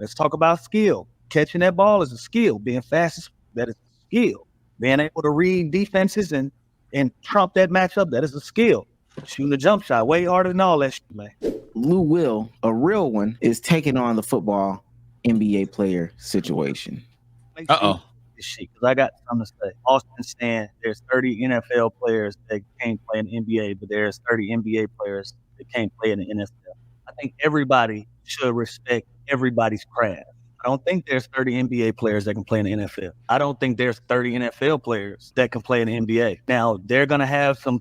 Let's talk about skill. Catching that ball is a skill. Being fast that is a skill. Being able to read defenses and trump that matchup, that is a skill. Shooting a jump shot way harder than all that shit, man. Lou Will, a real one, is taking on the football NBA player situation. This shit, because I got something to say. Austin saying there's 30 NFL players that can't play in the NBA, but there's 30 NBA players that can't play in the NFL. I think everybody should respect everybody's craft. I don't think there's 30 NBA players that can play in the NFL. I don't think there's 30 NFL players that can play in the NBA. Now, they're gonna have some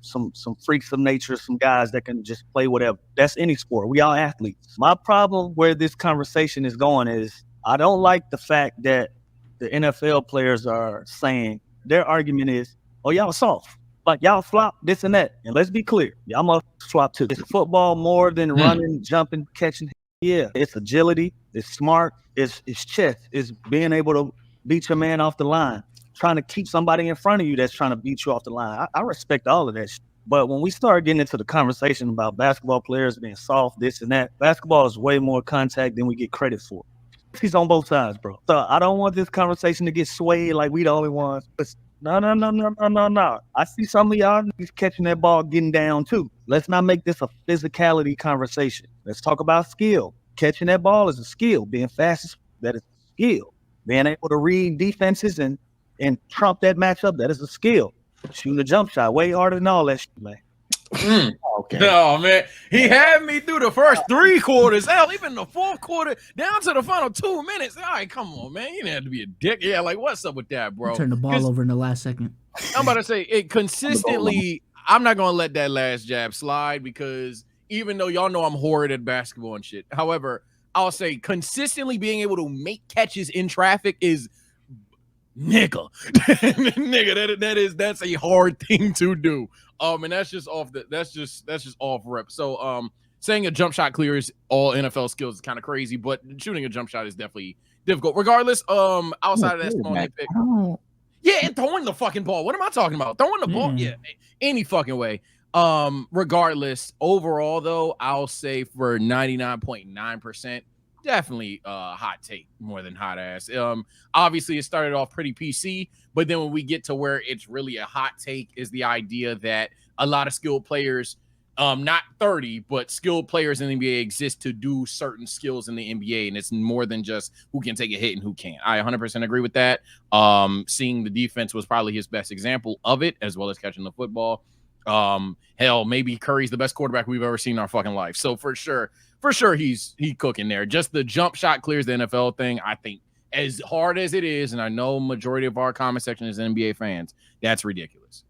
freaks of nature, some guys that can just play whatever. That's any sport. We all athletes. My problem where this conversation is going is I don't like the fact that the NFL players are saying their argument is, oh, y'all soft. Like y'all flop this and that. And let's be clear, y'all must flop too. It's football more than running, jumping, catching. Yeah, it's agility, it's smart, it's chess, it's being able to beat your man off the line, trying to keep somebody in front of you that's trying to beat you off the line. I respect all of that shit. But when we start getting into the conversation about basketball players being soft, this and that, basketball is way more contact than we get credit for. He's on both sides, bro. So I don't want this conversation to get swayed like we the only ones. No. I see some of y'all catching that ball, getting down too. Let's not make this a physicality conversation. Let's talk about skill. Catching that ball is a skill. Being fast that is a skill. Being able to read defenses and trump that matchup, that is a skill. Shooting a jump shot way harder than all that shit, man. Okay. No, man. He had me through the first 3 quarters. Hell, even the 4th quarter, down to the final 2 minutes. All right, come on, man. You didn't have to be a dick. Yeah, like, what's up with that, bro? Turn the ball over in the last second. I'm about to say, it consistently, I'm not going to let that last jab slide because even though y'all know I'm horrid at basketball and shit. However, I'll say consistently being able to make catches in traffic is nigga. That's a hard thing to do. And that's just off rip. So saying a jump shot clears all NFL skills is kind of crazy, but shooting a jump shot is definitely difficult. Regardless, outside of that small nitpick. Yeah, and throwing the fucking ball. What am I talking about? Throwing the ball? Yeah, any fucking way. Regardless, overall though, I'll say for 99.9%, definitely hot take more than hot ass. Obviously it started off pretty PC, but then when we get to where it's really a hot take is the idea that a lot of skilled players, not 30, but skilled players in the NBA exist to do certain skills in the NBA, and it's more than just who can take a hit and who can't. I 100% agree with that. Seeing the defense was probably his best example of it, as well as catching the football. Hell, maybe Curry's the best quarterback we've ever seen in our fucking life. So for sure he's cooking there. Just the jump shot clears the NFL thing, I think, as hard as it is, and I know majority of our comment section is NBA fans, that's ridiculous.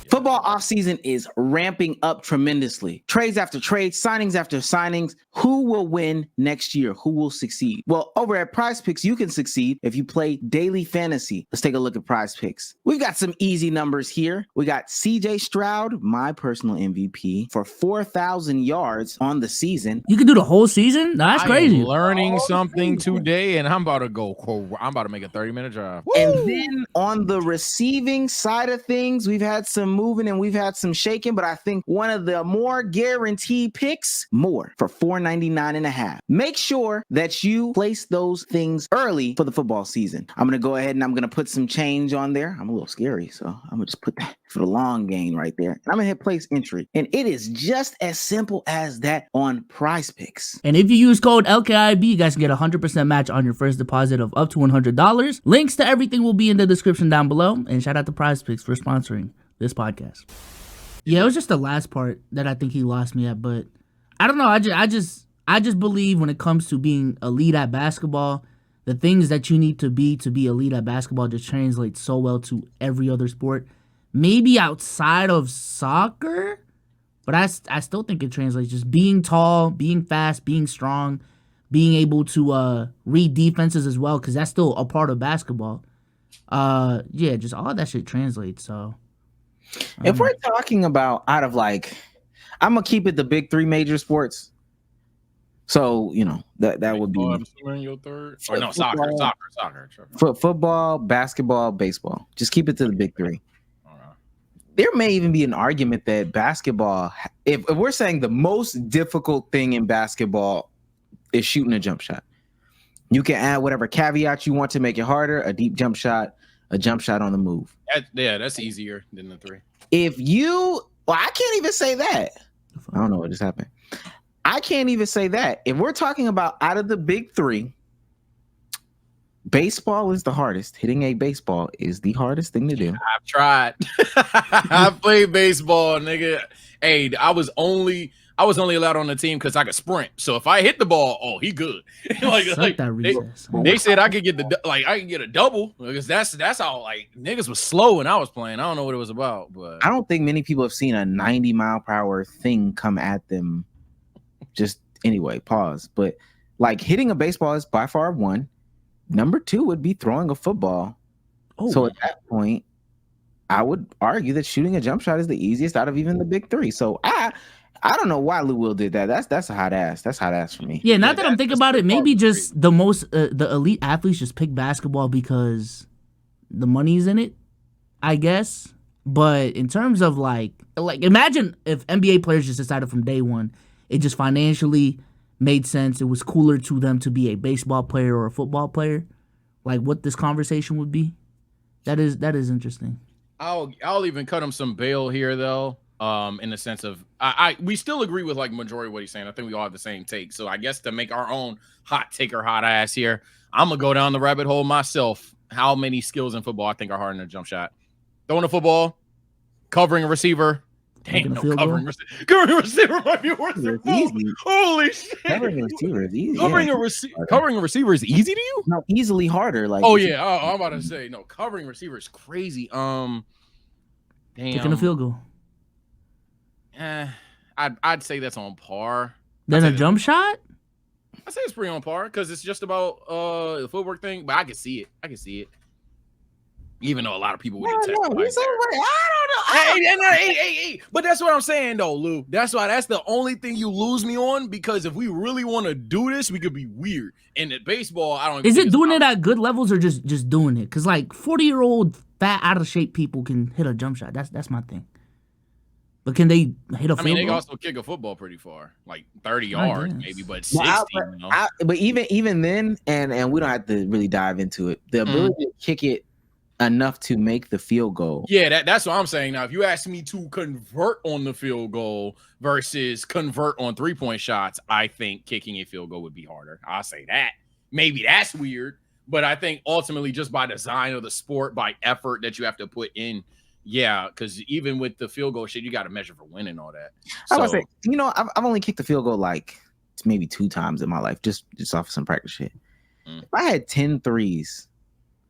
Football offseason is ramping up tremendously. Trades after trades, signings after signings. Who will win next year? Who will succeed? Well, over at Prize Picks, you can succeed if you play daily fantasy. Let's take a look at Prize Picks. We've got some easy numbers here. We got CJ Stroud, my personal MVP, for 4,000 yards on the season. You can do the whole season? That's crazy. I'm learning something today, and I'm about to make a 30-minute drive. Woo! And then on the receiving side of things, we've had some moving and we've had some shaking, but I think one of the more guaranteed picks, Moore for $499.5. Make sure that you place those things early for the football season. I'm going to go ahead and I'm going to put some change on there. I'm a little scary, so I'm going to just put that for the long game right there. And I'm going to hit place entry. And it is just as simple as that on Prize Picks. And if you use code LKIB, you guys can get a 100% match on your first deposit of up to $100. Links to everything will be in the description down below. And shout out to Prize Picks for sponsoring this podcast. Yeah, it was just the last part that I think he lost me at, but I don't know. I just believe when it comes to being elite at basketball, the things that you need to be elite at basketball just translate so well to every other sport. Maybe outside of soccer, but I still think it translates. Just being tall, being fast, being strong, being able to read defenses as well, because that's still a part of basketball. Yeah, just all that shit translates. So. If we're talking about out of like, I'm gonna keep it the big 3 major sports. So that would be your third. Or no, soccer. Football, basketball, baseball. Just keep it to the big 3. All right. There may even be an argument that basketball, if we're saying the most difficult thing in basketball is shooting a jump shot. You can add whatever caveat you want to make it harder, a deep jump shot, a jump shot on the move. That's easier than the 3. I can't even say that. I don't know what just happened. I can't even say that. If we're talking about out of the big 3, baseball is the hardest. Hitting a baseball is the hardest thing to do. I've tried. I played baseball, nigga. Hey, I was only allowed on the team because I could sprint. So if I hit the ball, he good. They said I could get a double because that's how niggas was slow when I was playing. I don't know what it was about, but I don't think many people have seen a 90-mile-per-hour thing come at them. Just anyway, pause. But hitting a baseball is by far 1. Number 2 would be throwing a football. So at that point, I would argue that shooting a jump shot is the easiest out of even the big 3. So I don't know why Lou Will did that. That's a hot ass. That's hot ass for me. Yeah, not that I'm thinking about it. Maybe just the elite athletes just pick basketball because the money's in it, I guess. But in terms of imagine if NBA players just decided from day one, it just financially made sense. It was cooler to them to be a baseball player or a football player. What this conversation would be. That is interesting. I'll even cut him some bail here though. In the sense of we still agree with majority of what he's saying. I think we all have the same take. So I guess to make our own hot take or hot ass here, I'm gonna go down the rabbit hole myself. How many skills in football I think are harder than a jump shot? Throwing a football, covering a receiver. Damn, covering a receiver might be worse than easy. Holy shit! Covering a receiver is easy. Covering a receiver is easy to you? No, easily harder. I'm about to say no. Covering receiver is crazy. Damn. Kicking a field goal. I'd say that's on par. Then a jump shot? I say it's pretty on par because it's just about the footwork thing. But I can see it. Even though a lot of people would test. I don't know. Hey, but that's what I'm saying though, Lou. That's the only thing you lose me on because if we really want to do this, we could be weird. And at baseball, I don't. Is it doing it at good levels or just doing it? Because 40-year-old fat out of shape people can hit a jump shot. That's my thing. But can they hit a field goal? They can also kick a football pretty far, 30 yards maybe, but 60. But even then, and we don't have to really dive into it. The ability to kick it enough to make the field goal. Yeah, that's what I'm saying. Now, if you ask me to convert on the field goal versus convert on 3-point shots, I think kicking a field goal would be harder. I'll say that. Maybe that's weird, but I think ultimately just by design of the sport, by effort that you have to put in, yeah, because even with the field goal shit, you got to measure for winning all that. I was say, I've only kicked the field goal maybe 2 times in my life, just off of some practice shit. If I had 10 threes,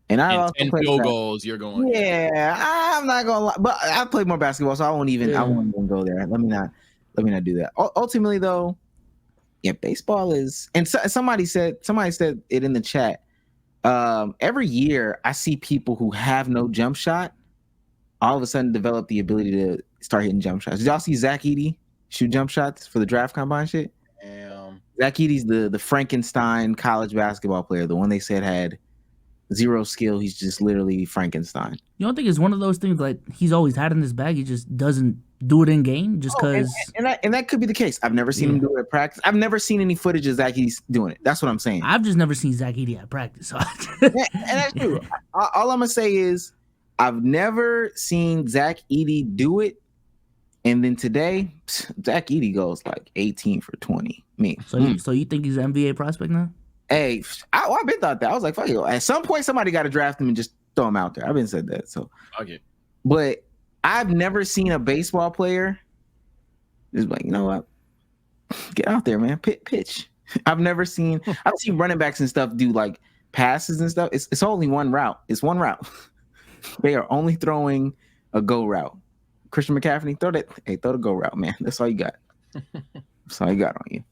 and I also 10 field goals, you're going. Yeah, I'm not gonna lie, but I played more basketball, so I won't even go there. Let me not do that. Ultimately, though, yeah, baseball is. And somebody said it in the chat. Every year, I see people who have no jump shot all of a sudden develop the ability to start hitting jump shots. Did y'all see Zach Edey shoot jump shots for the draft combine shit? Zach Edey's the Frankenstein college basketball player, the one they said had zero skill. He's just literally Frankenstein. You don't think it's one of those things he's always had in his bag? He just doesn't do it in game just because. And that could be the case. I've never seen him do it at practice. I've never seen any footage of Zach Edey doing it. That's what I'm saying. I've just never seen Zach Edey at practice. So. And that's true. All I'm gonna say is I've never seen Zach Edey do it. And then today, Zach Edey goes 18 for 20. So you think he's an NBA prospect now? Hey, I've been thought that. I was like, fuck it. At some point, somebody got to draft him and just throw him out there. I've been said that. So, okay. But I've never seen a baseball player just you know what? Get out there, man. Pitch. I've seen running backs and stuff do passes and stuff. It's only one route. It's one route. They are only throwing a go route. Christian McCaffrey, throw the go route, man. That's all you got. That's all you got on you.